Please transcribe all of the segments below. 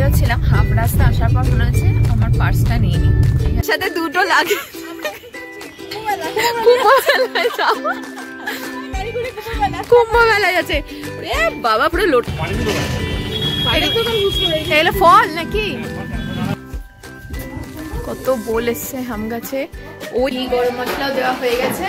বেরোচ্ছিলাম, half রাস্তা আসার পর মনে হচ্ছে আমার পার্সটা নিয়ে নি, সাথে দুটো লাগে। কুম্ভ মেলায় আছে বাবা, পুরো লোট। এগুলো ফল নাকি? কত বোল এসছে আম গাছে। ওই গরম মশলাও দেওয়া হয়ে গেছে।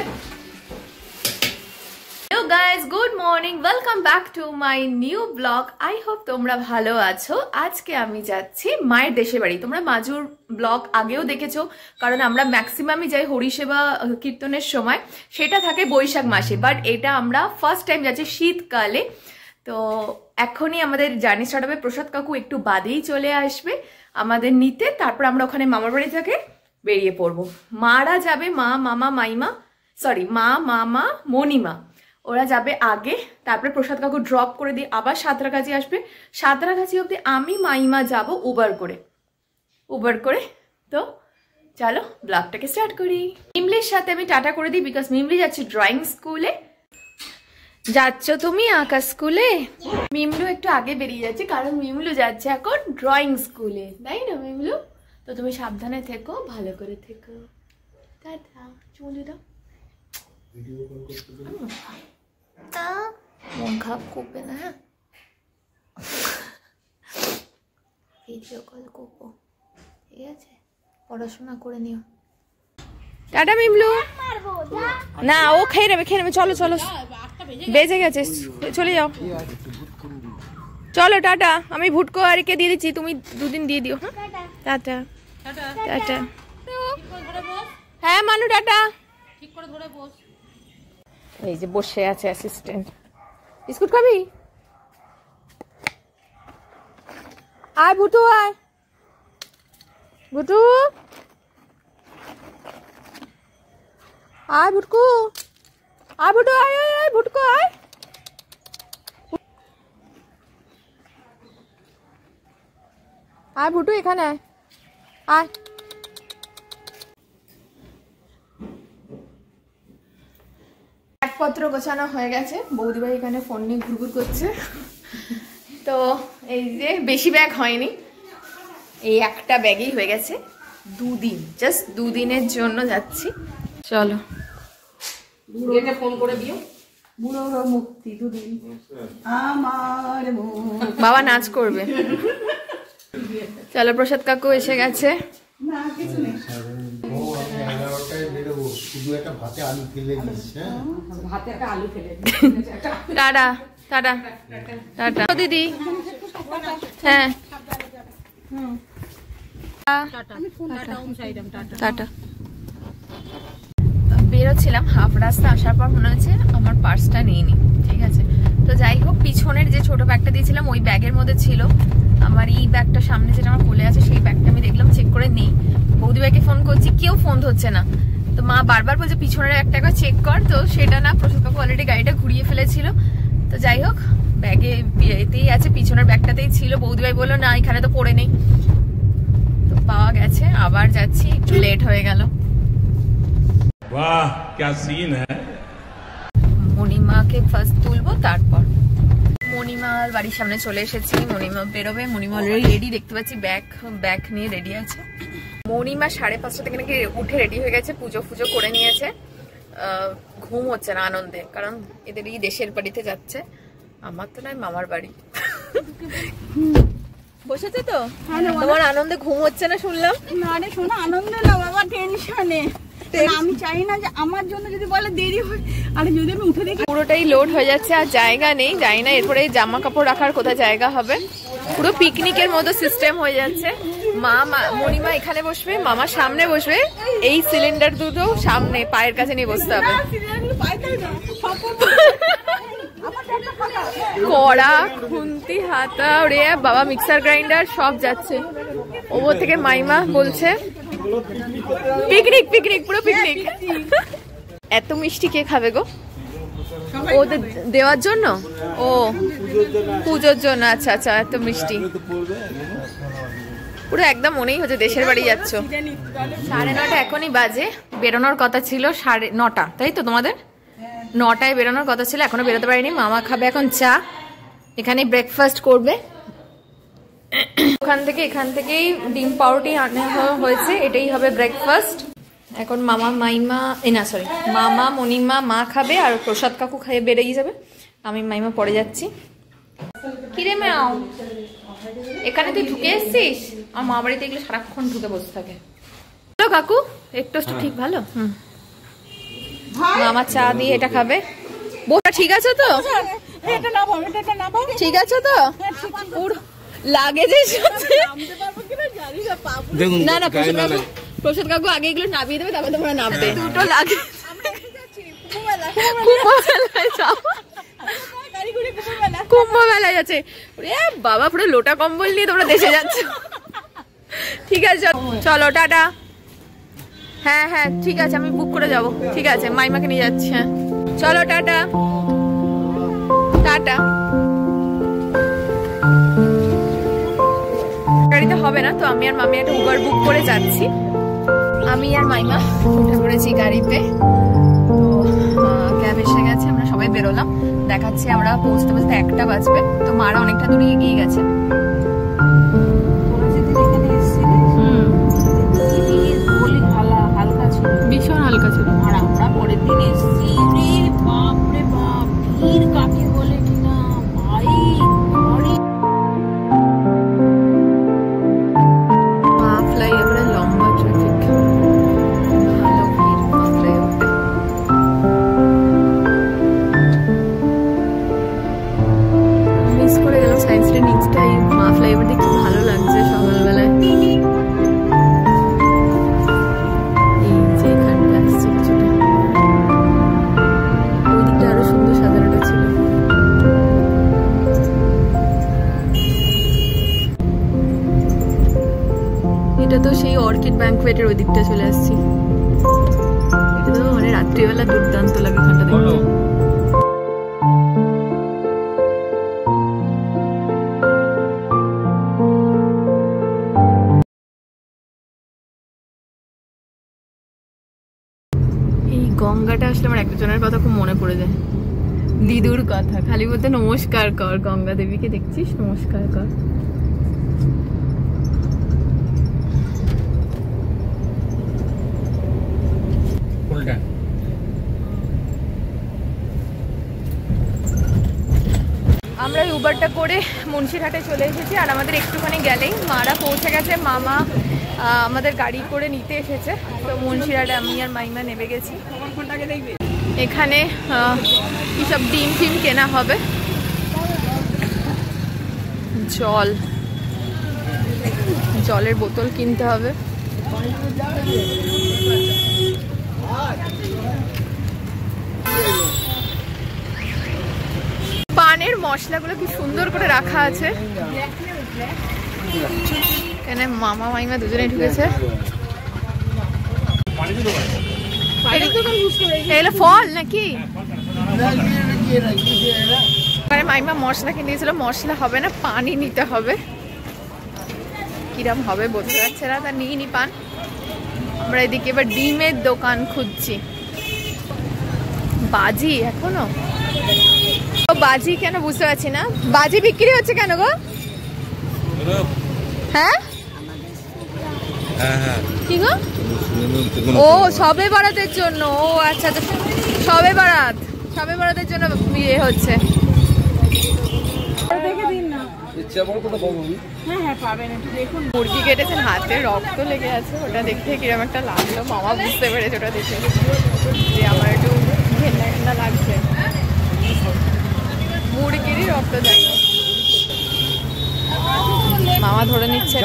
Hello guys, good morning, welcome back to my new vlog. I hope তোমরা ভালো আছো। আজকে আমি যাচ্ছি মায়ের দেশের বাড়ি। তোমরা মাজুর ব্লগ আগেও দেখেছো, কারণ আমরা ম্যাক্সিমামই যাই হরিসেবা কীর্তনের সময়, সেটা থাকে বৈশাখ মাসে, বাট এটা আমরা ফার্স্ট টাইম যাচ্ছি শীতকালে। তো এখনই আমাদের জার্নি স্টার্ট হবে। প্রসাদ কাকু একটু বাদেই চলে আসবে আমাদের নিতে, তারপর আমরা ওখানে মামার বাড়ি থেকে বেরিয়ে পড়বো। মারা যাবে, মা, মামা, মাইমা, সরি মা, মামা, মণিমা, ওরা যাবে আগে, তারপরে প্রসাদ কাকু ড্রপ করে দিয়ে আবার সাঁতরাগাছি আসবে। সাঁতরাগাছি অবধি আমি মাইমা যাব উবার করে। তো চলো ব্লগটাকে স্টার্ট করি। মিমলির সাথে আমি টাটা করে দিই, বিকজ মিমলি যাচ্ছে ড্রয়িং স্কুলে। যাচ্ছ তুমি আঁকা স্কুলে? মিমলু একটু আগে বেরিয়ে যাচ্ছে, কারণ মিমলু যাচ্ছে এখন ড্রয়িং স্কুলে, তাই না মিমলু? তো তুমি সাবধানে থেকো, ভালো করে থেকো। টাটা, চলে দাও। মন খারাপ করবে না, হ্যাঁ? ভিডিও কল করবো, ঠিক আছে? পড়াশোনা করে নিও। টাটা মিমলু। না, ও খেয়ে নেবে। চলো চলো, বেজে গেছে, চলে যাও। চলো টাটা। আমি ভুটকো আরিকে দিয়ে দিচ্ছি, তুমি দুদিন দিয়ে দিও। হ্যাঁ, টাটা টাটা। হ্যাঁ মানু, টাটা। ঠিক করে ধরে বস। এই যে বসে আছে অ্যাসিস্ট্যান্ট। বিস্কুট খাবি? আয় ভুটু, আয় ভুটু, আয় ভুটকু, আয় ভুটু, আয় আয় আয় ভুটকু, আয়। আয় ভুটু, এখানে আয়, আয়। ব্যাগপত্র গোছানো হয়ে গেছে। বৌদিভাই এখানে ফোন নিয়ে ঘুরঘুর করছে। তো এই যে বেশি ব্যাগ হয়নি, এই একটা ব্যাগই হয়ে গেছে। জাস্ট দুদিনের জন্য যাচ্ছি। চলো, ফোন করে দিও। বুড়োর মুক্তি দুদিন, আমার বাবা নাচ করবে। চলো, প্রসাদ কাকু এসে গেছে। টাটা টাটা টাটা দিদি। হ্যাঁ টাটা। বেরোচ্ছিলাম, হাফ রাস্তা আসার পর মনে হচ্ছে আমার পার্সটা নিয়ে নি, ঠিক আছে? তো যাই হোক, পিছনের যে ছোট ব্যাগটা দিয়েছিলাম ওই ব্যাগের মধ্যে ছিল আমার এই ব্যাগটা, সামনে যেটা আমার কোলে আছে সেই ব্যাগটা আমি দেখলাম, চেক করে নেই। বৌদিভাইকে ফোন করছি, কেউ ফোন ধরছে না। তো মা বারবার বলছে পিছনের একটা একবার চেক কর, তো সেটা না, প্রসাদ কাকু অলরেডি গাড়িটা ঘুরিয়ে ফেলেছিল। তো যাই হোক, ব্যাগে এতেই আছে, পিছনের ব্যাগটাতেই ছিল। বৌদিভাই বললো না, এখানে তো পড়ে নেই। তো পাওয়া গেছে। আবার যাচ্ছি, একটু লেট হয়ে গেল। বাহ, क्या सीन है। মণিমাকে ফার্স্ট তুলবো, তারপর মণিমার বাড়ির সামনে চলে এসেছি। মণিমা বেরোবে, মণিমা অলরেডি রেডি, দেখতে পাচ্ছি ব্যাগ নিয়ে রেডি আছে। মণিমা 5:30 থেকে নাকি উঠে রেডি হয়ে গেছে, পুজো ফুজো করে নিয়েছে। ঘুম হচ্ছে না আনন্দে, কারণ এদের এই দেশের বাড়িতে যাচ্ছে। আমার তো নয়, মামার বাড়ি। বসেছে তো? তোমার আনন্দে ঘুম হচ্ছে না শুনলাম। না রে শোনা, আনন্দ না বাবা, টেনশনে। আমি চাই না যে আমার জন্য যদি বলে দেরি হয়, আর যদি আমি উঠে দেখি পুরোটাই লোড হয়ে যাচ্ছে, আর জায়গা নেই। জানি না এরপরে জামা কাপড় রাখার কোথায় জায়গা হবে। পুরো পিকনিকের মতো সিস্টেম হয়ে যাচ্ছে। মণিমা এখানে বসবে, মামা সামনে বসবে। এই সিলিন্ডার দুটো সামনে পায়ের কাছে নিয়ে বসতে হবে। কড়া, খুন্তি, হাতা, রে বাবা, মিক্সার গ্রাইন্ডার সব যাচ্ছে। ওপর থেকে মাইমা বলছে পিকনিক পিকনিক, পুরো পিকনিক। এত মিষ্টি কে খাবে গো? ওদের দেওয়ার জন্য? ও পুজোর জন্য, আচ্ছা আচ্ছা। এত মিষ্টি পুরো একদম মনেই হচ্ছে দেশের বাড়ি যাচ্ছ। 9:30 এখনই বাজে। বেরোনোর কথা ছিল 9:30, তাই তো? তোমাদের 9টায় বেরোনোর কথা ছিল, এখনো বেরোতে পারিনি। মামা খাবে এখন চা, এখানে ব্রেকফাস্ট করবে। ওখান থেকে এখান থেকেই ডিম পাউরুটি আনা হয়েছে, এটাই হবে ব্রেকফাস্ট। এখন মামা মাইমা মামা মণিমা মা খাবে আর প্রসাদ কাকু খাইয়ে বেরিয়ে যাবে, আমি মাইমা পরে যাচ্ছি। কিরে মাও, এখানে তুই ঢুকে এসছিস? আমার মা বাড়িতে এগুলো সারাক্ষণ ঢুকে বসে থাকে। কাকু একটু ঠিক ভালো। মামা চা দিয়ে এটা খাবে। বউটা ঠিক আছে তো? ঠিক আছে তো? লাগেজের সাথে না না, প্রসাদ কাকু আগে এগুলো নামিয়ে দেবে, তারপর তোমরা নামবে। দুটো লাগে কুম্ভ মেলায় যাচ্ছে বাবা, পুরো লোটা কম্বল নিয়ে তোমরা দেশে যাচ্ছ। ঠিক আছে চলো টাটা। হ্যাঁ হ্যাঁ ঠিক আছে, আমি বুক করে যাবো। ঠিক আছে, মাইমাকে নিয়ে যাচ্ছি। হ্যাঁ চলো টাটা টাটা। গাড়িতে হবে না তো আমি আর মামি একটা উবার বুক করে যাচ্ছি। আমি আর মাইমা উঠে পড়েছি গাড়িতে, ক্যাব এসে গেছে, আমরা সবাই বেরোলাম। দেখাচ্ছি আমরা পৌঁছতে পৌঁছতে 1টা বাজবে, তো মারা অনেকটা দূরে এগিয়ে গেছে। ভীষণ হালকা ছিল। আর আমরা পরের দিন এসেছি, বাপ রে বাপ, ভিড় কাকে বলে কিনা ভাই। ফ্লাইওভারে লম্বা ট্রাফিক, ভালো ভিড় ফ্লাইওভারে। মিস করে গেলাম সায়েন্স ডে নিচটাই। মা ফ্লাইওভার দিয়ে কি ভালো লাগছে সকালবেলায়। এটা তো সেই অর্কিড ব্যাংকুয়েটের ওই দিকটা চলে আসছি। এটা তো মানে রাত্রিবেলা দুর্দান্ত লাগে এখানটা দেখতে। এই গঙ্গাটা আসলে আমার একজনের কথা খুব মনে পড়ে যায়, দিদুর কথা। খালি বলতে নমস্কার কর, গঙ্গা দেবীকে দেখছিস, নমস্কার কর। আমরা উবারটা করে মুন্সিরহাটে চলে এসেছি, আর আমাদের একটুখানি গেলেই মারা পৌঁছে গেছে। মামা আমাদের গাড়ি করে নিতে এসেছে, তো মুন্সিরহাটে আমি আর মাইমা নেমে গেছি। এখানে কি সব ডিম টিম কেনা হবে, জলের বোতল কিনতে হবে। পানের মশলাগুলো কি সুন্দর করে রাখা আছে। এখানে মামা মাইমা দুজনে ঢুকেছে। এগুলো ফল নাকি? মাইমা মশলা কিনে দিয়েছিল, মশলা হবে না, পানি নিতে হবে। কিরম হবে বলতে পারছে না, তা নিয়ে নি পান। আমরা এদিকে এবার ডিমের দোকান খুঁজছি। বাজি এখনো বাজি কেন বুঝতে পারছি না, বাজি বিক্রি হচ্ছে কেন গো? হ্যাঁ কি গো? ও সবে বরাতের জন্য। ও আচ্ছা আচ্ছা, সবে বরাতের জন্য বিয়ে হচ্ছে। মুরগি কেটেছেন, হাতে রক্ত লেগে আছে, ওটা দেখতে কিরকম একটা লাগলো। মামা বুঝতে পেরেছে ওটা দেখে যে আমার একটু ঘেন্না ঘেন্না লাগছে। মুরগিরই রক্ত যায়। মামা ধরে নিচ্ছে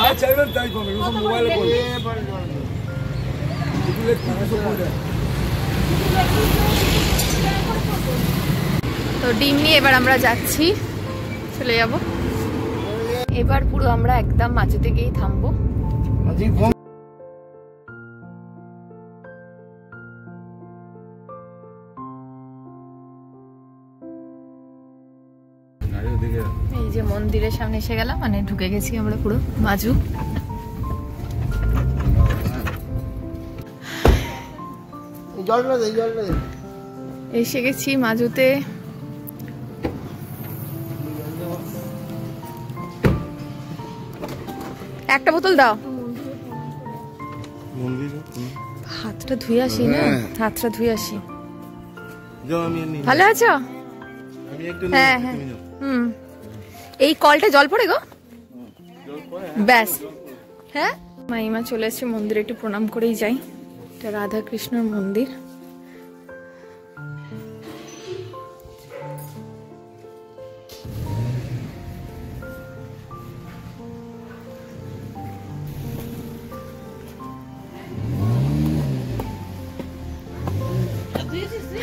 তো ডিম নিয়ে এবার আমরা যাচ্ছি, চলে যাব। এবার পুরো আমরা একদম মাঝেতে গিয়েই থামবো। এই যে মন্দিরের সামনে এসে গেলাম, মানে ঢুকে গেছি আমরা পুরো মাজু। এসে গেছি মাজুতে। একটা বোতল দাও। হাতটা ধুয়ে আসি না, হাতটা ধুয়ে আসি। ভালো আছো? হ্যাঁ হ্যাঁ। এই কলটা জল পড়ে গো, ব্যাস। হ্যাঁ, মাইমা চলে এসেছে মন্দিরে, একটু প্রণাম করেই যাই। এটা রাধা কৃষ্ণর মন্দির।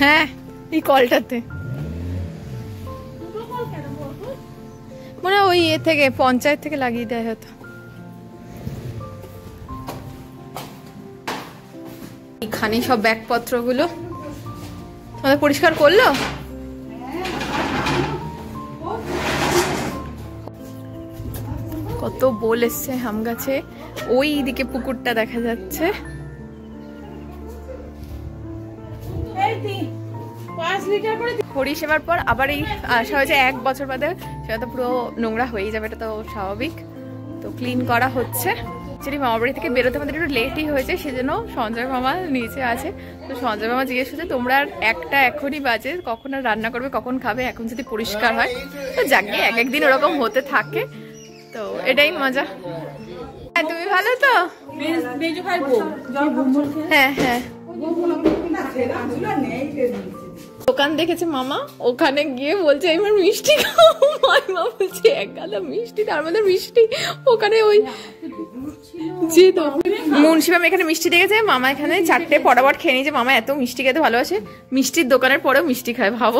হ্যাঁ, এই কলটাতে মনে হয় ওই ইয়ে থেকে, পঞ্চায়েত থেকে লাগিয়ে দেয় হয়তো। এখানে সব ব্যাগপত্রগুলো তোমাদের পরিষ্কার করলো? কত বোল এসছে আম গাছে। ওই দিকে পুকুরটা দেখা যাচ্ছে। পরিষেবার পর আবার এই আসা হয়েছে 1 বছর বাদে, সেটা তো পুরো নোংরা হয়েই যাবে, এটা তো স্বাভাবিক। তো ক্লিন করা হচ্ছে। অ্যাকচুয়ালি মামা বাড়ি থেকে বেরোতে আমাদের একটু লেটই হয়েছে, সেজন্য সঞ্জয় মামা নিচে আছে। তো সঞ্জয় মামা জিজ্ঞেস করছে তোমরা একটা এখনই বাজে, কখন আর রান্না করবে, কখন খাবে, এখন যদি পরিষ্কার হয়। তো যাকে এক একদিন ওরকম হতে থাকে, তো এটাই মজা। হ্যাঁ, তুমি ভালো তো? হ্যাঁ হ্যাঁ। দোকান দেখেছে মামা, ওখানে গিয়ে বলছে এবার মিষ্টি খাও। মাইমা বলছে 1 গাদা মিষ্টি, তার মধ্যে মিষ্টি ওখানে ওই যে তো মুন্সিমাম এখানে মিষ্টি দেখেছে, মামা এখানে 4টে পরাবর খেয়ে নিয়েছে। মামা এত মিষ্টি খেতে ভালোবাসে, মিষ্টির দোকানের পরেও মিষ্টি খায়, ভাবো।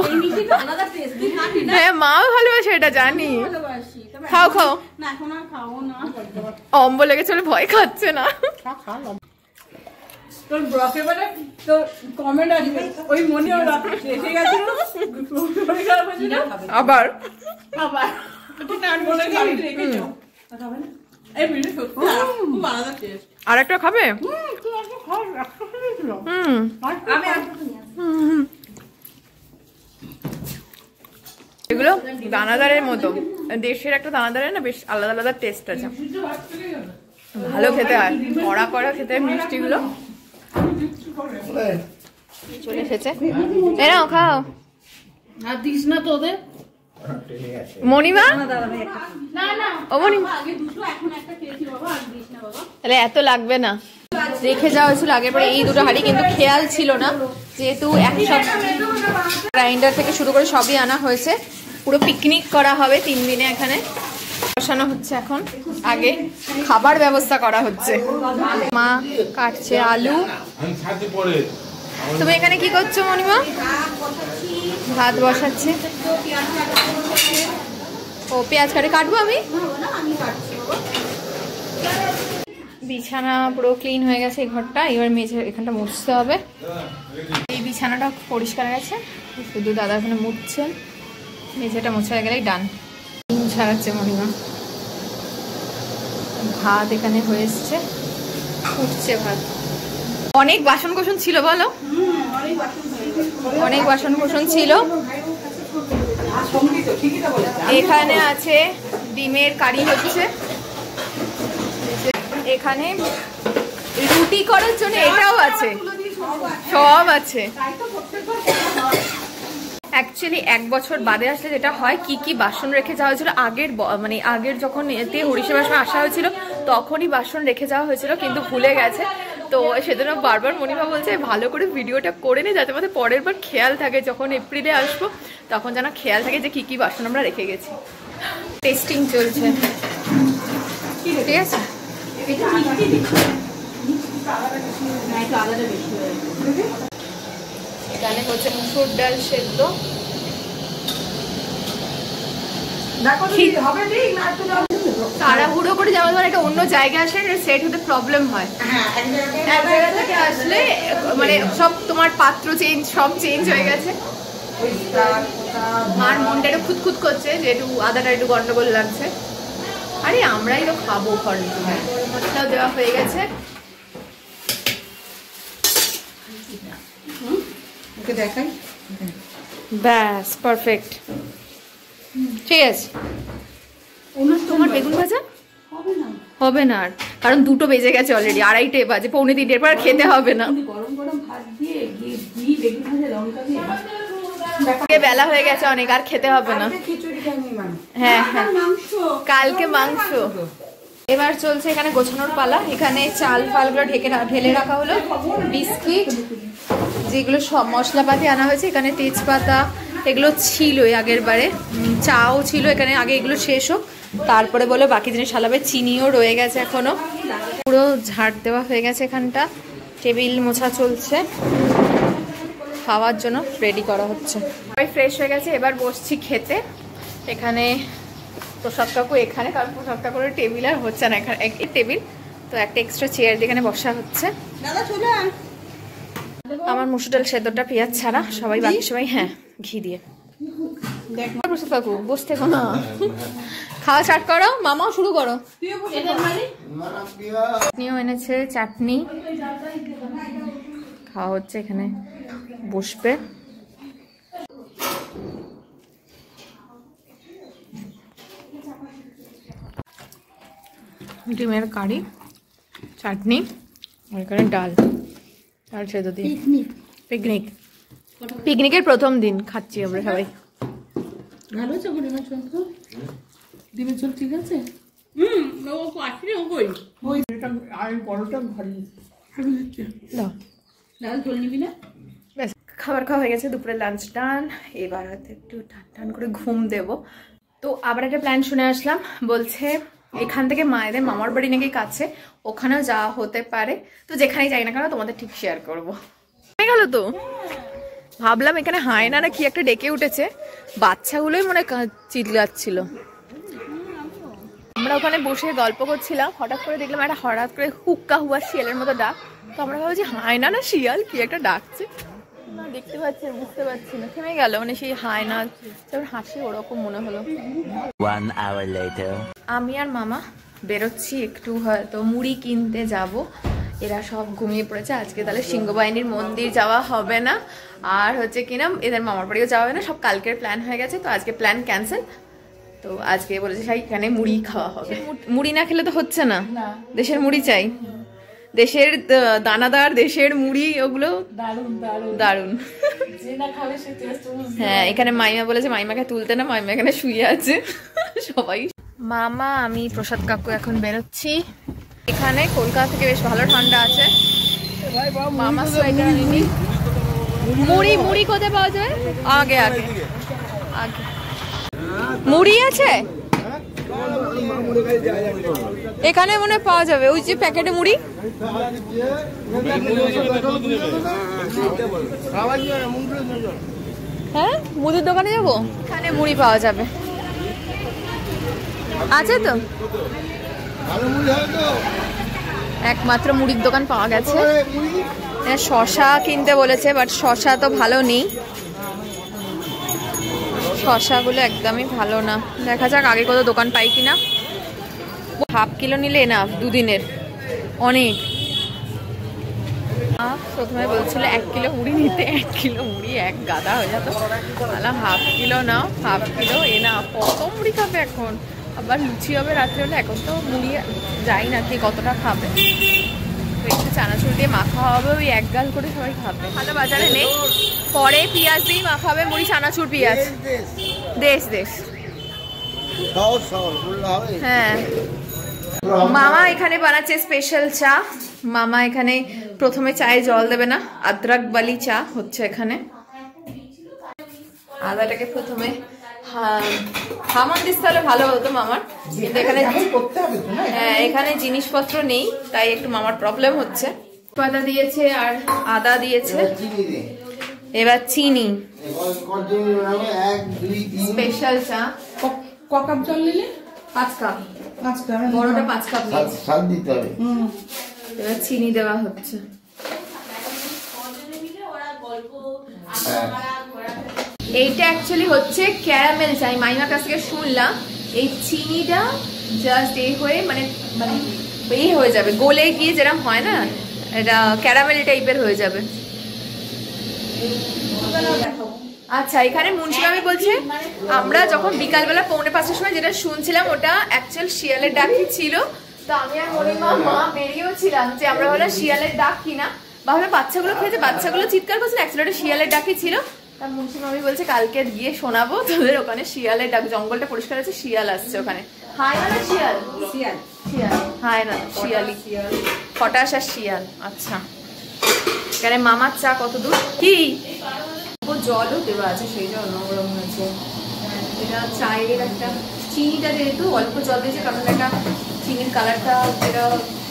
হ্যাঁ, মাও ভালোবাসে, এটা জানি। খাও খাও। অম্বল লেগেছে বলে ভয় খাচ্ছে না। তোর ব্লকে মানে তো কমেন্ট আসবে, ওই মনে ওরা এসে গেছিল আবার আবার না মনে গাড়ি রেখেছো খাবে না। এই ভিডিও সত্যি খুব আলাদা টেস্ট। আরেকটা খাবে? তুই আগে খাও, একটা খেয়েছিল। আমি আরেকটা নিয়ে আসি। এগুলো দানাদারের মতো, দেশের একটা দানাদারের না বেশ আলাদা আলাদা টেস্ট আছে, ভালো খেতে হয়। কড়া কড়া খেতে হয় মিষ্টিগুলো। চলে এসেছে, এরাও খাও। আর দিস না তোদের মণিমা, ও মণিমা তাহলে এত লাগবে না, রেখে যাওয়া হয়েছিল আগের পরে এই 2টো হাঁড়ি, কিন্তু খেয়াল ছিল না যেহেতু একসাথে গ্রাইন্ডার থেকে শুরু করে সবই আনা হয়েছে। পুরো পিকনিক করা হবে 3 দিনে। এখানে বসানো হচ্ছে, এখন আগে খাবার ব্যবস্থা করা হচ্ছে। মা কাটছে আলু। তুমি এখানে কি করছো মণিমা? ভাত বসাচ্ছে। ও পেঁয়াজ কাটবো আমি। বিছানা পুরো ক্লিন হয়ে গেছে এই ঘরটা, এবার মেঝে এখানটা মুছতে হবে। এই বিছানাটা পরিষ্কার গেছে, শুধু দাদা এখানে মুছছেন। মেঝেটা মোছা হয়ে গেলেই ডান। ছাড়াচ্ছে মণিমা। ভাত এখানে হয়ে এসছে, উঠছে ভাত। অনেক বাসন কোসন ছিল বলো, অনেক বাসন কোসন ছিল। এখানে আছে ডিমের কারি হচ্ছে, এখানে রুটি করার জন্য এটাও আছে, সব আছে। অ্যাকচুয়ালি 1 বছর বাদে আসলে যেটা হয়, কি কি বাসন রেখে যাওয়া হয়েছিল আগের যখন এতে হরিষেবার সময় আসা হয়েছিল তখনই বাসন রেখে যাওয়া হয়েছিল, কিন্তু ভুলে গেছে। তো সেজন্য বারবার মণিমা বলছে ভালো করে ভিডিওটা করে নে, যাতে আমাদের পরের বার খেয়াল থাকে, যখন এপ্রিলে আসবো তখন যেন খেয়াল থাকে যে কি কি বাসন আমরা রেখে গেছি। টেস্টিং চলছে, ঠিক আছে। এখানে হচ্ছে মুসুর ডাল সেদ্ধ। তাড়াহুড়ো করে যাওয়া ধর একটা অন্য জায়গায় আসলে সেট হতে প্রবলেম হয়। এক জায়গা থেকে আসলে মানে সব তোমার পাত্র চেঞ্জ, সব চেঞ্জ হয়ে গেছে। মার মনটা একটু খুঁতখুত করছে যে একটু আদাটা একটু গন্ডগোল লাগছে। আরে আমরাই তো খাবো, মশলাও দেওয়া হয়ে গেছে। দেখাই, ব্যাস পারফেক্ট, ঠিক আছে। তোমার বেগুন ভাজা হবে না আর, কারণ 2টো বেজে গেছে অলরেডি, 2:30 বাজে, 2:45 পর আর খেতে হবে না। গরম গরম ভাত দিয়ে ঘি বেগুন ভাজা লঙ্কা দিয়ে বেলা হয়ে গেছে অনেক, আর খেতে হবে না। হ্যাঁ হ্যাঁ, কালকে মাংস। এবার চলছে এখানে গোছানোর পালা। এখানে চাল ফালগুলো ঢেলে রাখা হলো, বিস্কিট যেগুলো সব মশলাপাতি আনা হয়েছে, এখানে তেজপাতা এগুলো ছিলই আগের বারে, চাও ছিল এখানে আগে, এগুলো শেষ হোক তারপরে বলে বাকি জিনিস সালাবে। চিনিও রয়ে গেছে এখনো, পুরো ঝাড় দেওয়া হয়ে গেছে এখানটা, টেবিল মোছা চলছে, খাওয়ার জন্য রেডি করা হচ্ছে। সবাই ফ্রেশ হয়ে গেছে, এবার বসছি খেতে। এখানে প্রসাদ কাকু এখানে, কারণ প্রসাদ কাকুর টেবিল আর হচ্ছে না, এখানে টেবিল তো একটা এক্সট্রা চেয়ার দিয়ে এখানে বসা হচ্ছে। আমার মুসুর ডাল সেদ্ধটা পেঁয়াজ ছাড়া, সবাই বাকি সবাই হ্যাঁ ঘি দিয়ে। প্রসাদ কাকু বসতে না, খাওয়া স্টার্ট করো, মামাও শুরু করো। চাটনিও এনেছে, চাটনি খাওয়া হচ্ছে, এখানে বসবে। ডিমের কারি, চাটনি, আর এখানে ডাল সেদ্ধ দিয়ে। পিকনিকের প্রথম দিন খাচ্ছি আমরা সবাই। ভালো আছে ডিমের ঝোল, তো ডিমের ঝোল ঠিক আছে। খাবার খাওয়া হয়ে গেছে, দুপুরে লাঞ্চ ডান। এবার হয়তো একটু টান করে ঘুম দেব। তো আবার একটা প্ল্যান শুনে আসলাম, বলছে এখান থেকে মায়েদের মামার বাড়ি নাকি কাছে, ওখানেও যাওয়া হতে পারে। তো যেখানেই যাই না কেন তোমাদের ঠিক শেয়ার করবো। গেল তো ভাবলাম এখানে হায়না না কি একটা ডেকে উঠেছে, বাচ্চাগুলোই মনে চিল্লাচ্ছিল। আমরা ওখানে বসে গল্প করছিলাম, হঠাৎ করে দেখলাম একটা হঠাৎ করে হুক্কা হুয়া শিয়ালের মতো ডাক। তো আমরা ভাবছি হায়না না শিয়াল কি একটা ডাকছে, দেখতে পাচ্ছি বুঝতে পারছি না, থেমে গেল, মানে সেই হায়না যেমন হাসি ওরকম মনে হলো। 1 hour later আমি আর মামা বেরোচ্ছি, একটু হয়তো মুড়ি কিনতে যাব। এরা সব ঘুমিয়ে পড়েছে, আজকে তাহলে সিংহবাহিনীর মন্দির যাওয়া হবে না, আর হচ্ছে কিনা এদের মামার বাড়িও যাওয়া হবে না, সব কালকের প্ল্যান হয়ে গেছে। তো আজকে প্ল্যান ক্যান্সেল। তো আজকে বলেছে এখানে মুড়ি খাওয়া হবে। মুড়ি না খেলে তো হচ্ছে না, দেশের মুড়ি চাই, দেশের দানাদার দেশের মুড়ি, ওগুলো দারুন। হ্যাঁ, এখানে মাইমা বলেছে মাইমাকে তুলতে না, মাইমা এখানে শুয়ে আছে। সবাই মামা আমি প্রসাদ কাকু এখন বেরোচ্ছি। এখানে কলকাতা থেকে বেশ ভালো ঠান্ডা আছে। মামা সোয়েটার আনিনি। মুড়ি মুড়ি কোথায় পাওয়া যায়? আগে আগে আগে মুড়ি আছে এখানে, মনে পাওয়া যাবে ওই যে প্যাকেটে মুড়ি। হ্যাঁ, মুদির দোকানে যাবো, এখানে মুড়ি পাওয়া যাবে, আছে তো একমাত্র মুড়ির দোকান পাওয়া গেছে। শশা কিনতে বলেছে, বাট শশা তো ভালো নেই, শশাগুলো একদমই ভালো না। দেখা যাক আগে কত দোকান পাই কিনা। হাফ কিলো নিলে না, দুদিনের অনেক। প্রথমে বলছিল 1 কিলো মুড়ি নিতে, 1 কিলো মুড়ি এক গাদা হয়ে যেত। বললাম হাফ কিলো নাও, হাফ কিলো এ না, কত মুড়ি খাবে এখন, আবার লুচি হবে রাত্রে হলে, এখন তো মুড়ি যাই না কি কতটা খাবে। তো একটু চানাচুর দিয়ে মাখা হবে, ওই 1 গাল করে সবাই খাবে। ভালো বাজারে নেই, পরে পেঁয়াজ দিয়ে মাখাবে মুড়ি, চানাচুর পেঁয়াজ। দেশ দেশ হ্যাঁ। মামা এখানে বানাচ্ছে স্পেশাল চা। মামা এখানে প্রথমে চায়ে জল দেবে না, আদ্রাক বালি চা হচ্ছে এখানে। আদাটাকে প্রথমে হামান দিস তাহলে ভালো হতো মামার, কিন্তু এখানে হ্যাঁ এখানে জিনিসপত্র নেই, তাই একটু মামার প্রবলেম হচ্ছে। পাতা দিয়েছে আর আদা দিয়েছে, এবার চিনি। স্পেশাল চা। ক কাপ জল নিলে? 5 কাপ। বড়টা 5 কাপ দিতে হবে। এবার চিনি দেওয়া হচ্ছে। এইটা অ্যাকচুয়ালি হচ্ছে ক্যারামেল চা। মাইমার কাছ থেকে শুনলাম এই চিনিটা জাস্ট এই হয়ে মানে মানে এই হয়ে যাবে, গলে গিয়ে যেরকম হয় না, এটা ক্যারামেল টাইপের হয়ে যাবে। আচ্ছা, এখানে মুন্সিমামি বলছে আমরা যখন বিকালবেলা 4:45-এর সময় যেটা শুনছিলাম ওটা অ্যাকচুয়াল শিয়ালের ডাকি ছিল, তো আমি আর মনিমা মা বেরিয়েও ছিলাম যে আমরা হলো শিয়ালের ডাক কিনা, বা হলো বাচ্চাগুলো খেয়েছে, বাচ্চাগুলো চিৎকার করছে, অ্যাকচুয়ালি শিয়ালের ডাকই ছিল। তার মুন্সি মামি বলছে কালকে গিয়ে শোনাবো তোদের ওখানে শিয়ালের ডাক, জঙ্গলটা পরিষ্কার আছে, শিয়াল আসছে ওখানে। হায় না শিয়াল, শিয়াল শিয়াল, হায় না শিয়ালি, পটাশ আর শিয়াল। আচ্ছা এখানে মামার চা কত দূর কি জলও দেওয়া আছে, সেই জন্য ওরকম হয়েছে। এটা চায়ের একটা চিনিটা যেহেতু অল্প জল দিয়েছে, কারণ একটা চিনির কালারটা যেটা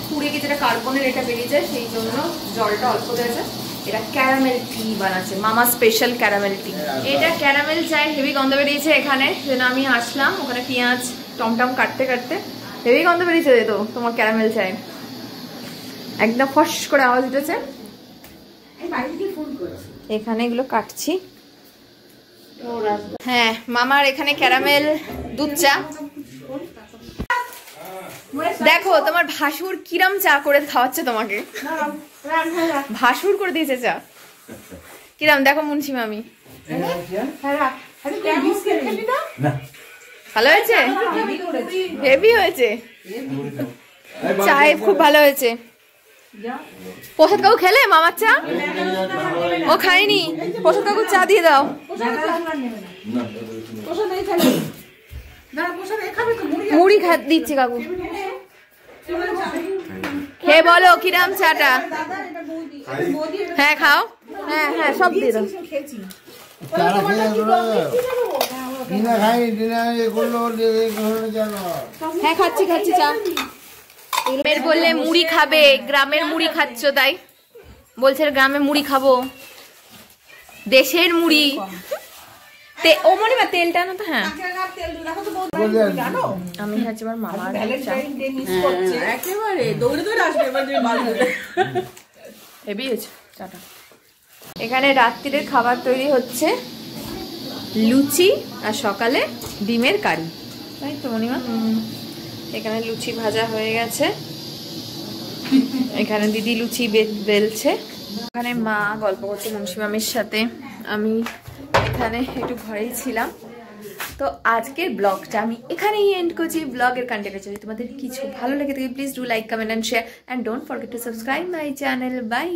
পুড়ে গিয়ে যেটা কার্বনের এটা বেরিয়ে যায়, সেই জন্য জলটা অল্প দিয়েছে। এটা ক্যারামেল টি বানাচ্ছে মামা, স্পেশাল ক্যারামেল টি। এটা ক্যারামেল চায়ের হেভি গন্ধ বেরিয়েছে এখানে, সেজন্য আমি আসলাম। ওখানে পেঁয়াজ টমটম কাটতে কাটতে হেভি গন্ধ বেরিয়েছে তো তোমার ক্যারামেল চায়ের, একদম ফস করে আওয়াজ উঠেছে। এখানে এগুলো কাটছি। হ্যাঁ মামার এখানে ক্যারামেল দুধ চা। দেখো তোমার ভাসুর কিরম চা করে খাওয়াচ্ছে তোমাকে, ভাসুর করে দিয়েছে চা কিরম দেখো মুন্সি মামি। ভালো হয়েছে, হেভি হয়েছে, চায় খুব ভালো হয়েছে। প্রসাদ কাকু খেলে মামার চা? ও খায়নি, প্রসাদ কাকু চা দিয়ে দাও। মুড়ি দিচ্ছি কাকু, খেয়ে বলো কিরাম চাটা। হ্যাঁ খাও, হ্যাঁ হ্যাঁ সব দিয়ে দাও। হ্যাঁ খাচ্ছি খাচ্ছি চা। বললে মুড়ি খাবে, গ্রামের মুড়ি খাচ্ছ তাই বলছে গ্রামে মুড়ি খাবো, দেশের মুড়ি। ও মনিমা তেলটা না তো। হ্যাঁ আমি খাচ্ছি আমার মামার হেভি হয়েছে চাটা। এখানে রাত্রিরের খাবার তৈরি হচ্ছে, লুচি আর সকালে ডিমের কারি, তাই তো মনিমা? এখানে লুচি ভাজা হয়ে গেছে, এখানে দিদি লুচি বেলছে, এখানে মা গল্প করছে মুন্সি মামির সাথে। আমি এখানে একটু ঘরেই ছিলাম। তো আজকের ব্লগটা আমি এখানেই এন্ড করছি। ব্লগের কন্টেন্ট যদি তোমাদের কিছু ভালো লেগে থাকে please do like, comment and share, and don't forget to subscribe my channel. By.